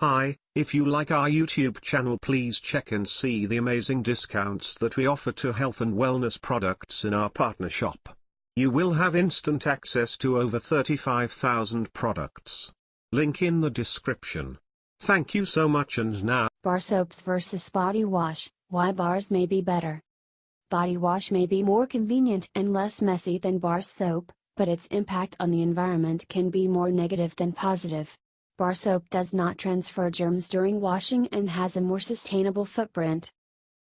Hi, if you like our YouTube channel, please check and see the amazing discounts that we offer to health and wellness products in our partner shop. You will have instant access to over 35,000 products. Link in the description. Thank you so much. And now, Bar soaps versus body wash, why bars may be better. Body wash may be more convenient and less messy than bar soap, but its impact on the environment can be more negative than positive. Bar soap does not transfer germs during washing and has a more sustainable footprint.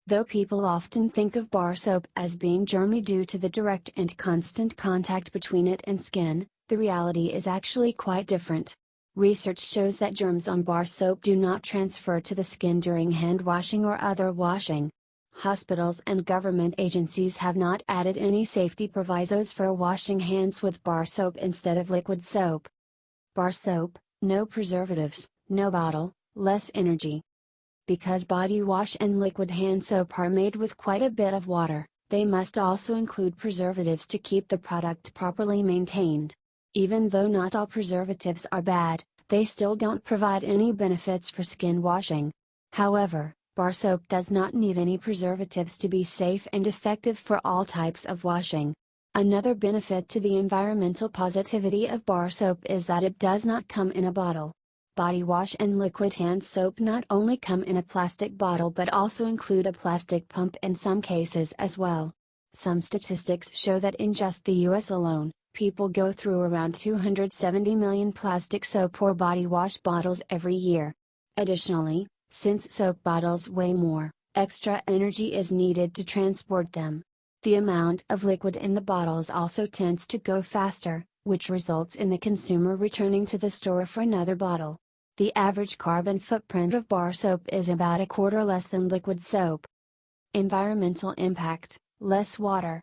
Though people often think of bar soap as being germy due to the direct and constant contact between it and skin, the reality is actually quite different. Research shows that germs on bar soap do not transfer to the skin during hand washing or other washing. Hospitals and government agencies have not added any safety provisos for washing hands with bar soap instead of liquid soap. Bar soap, no preservatives, no bottle, less energy. Because body wash and liquid hand soap are made with quite a bit of water, they must also include preservatives to keep the product properly maintained. Even though not all preservatives are bad, they still don't provide any benefits for skin washing. However, bar soap does not need any preservatives to be safe and effective for all types of washing. Another benefit to the environmental positivity of bar soap is that it does not come in a bottle. Body wash and liquid hand soap not only come in a plastic bottle but also include a plastic pump in some cases as well. Some statistics show that in just the US alone, people go through around 270 million plastic soap or body wash bottles every year. Additionally, since soap bottles weigh more, extra energy is needed to transport them. The amount of liquid in the bottles also tends to go faster, which results in the consumer returning to the store for another bottle. The average carbon footprint of bar soap is about a quarter less than liquid soap. Environmental impact: less water.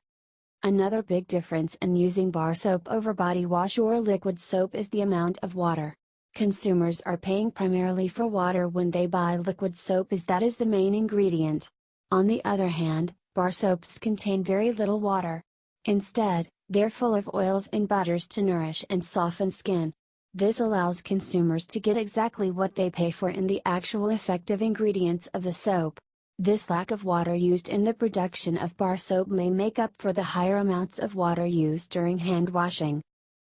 Another big difference in using bar soap over body wash or liquid soap is the amount of water. Consumers are paying primarily for water when they buy liquid soap, as that is the main ingredient. On the other hand, bar soaps contain very little water. Instead, they're full of oils and butters to nourish and soften skin. This allows consumers to get exactly what they pay for in the actual effective ingredients of the soap. This lack of water used in the production of bar soap may make up for the higher amounts of water used during hand washing.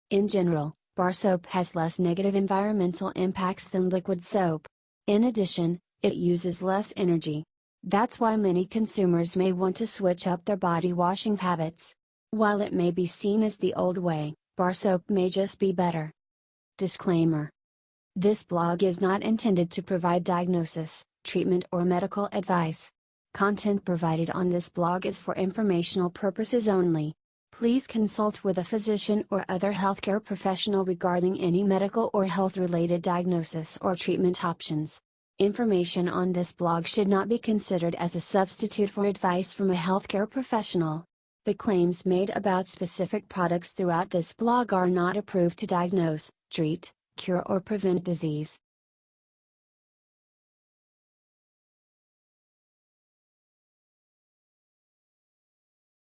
In general, bar soap has less negative environmental impacts than liquid soap. In addition, it uses less energy. That's why many consumers may want to switch up their body washing habits. While it may be seen as the old way, bar soap may just be better. Disclaimer: this blog is not intended to provide diagnosis, treatment, or medical advice. Content provided on this blog is for informational purposes only. Please consult with a physician or other healthcare professional regarding any medical or health-related diagnosis or treatment options. Information on this blog should not be considered as a substitute for advice from a healthcare professional. The claims made about specific products throughout this blog are not approved to diagnose, treat, cure, or prevent disease.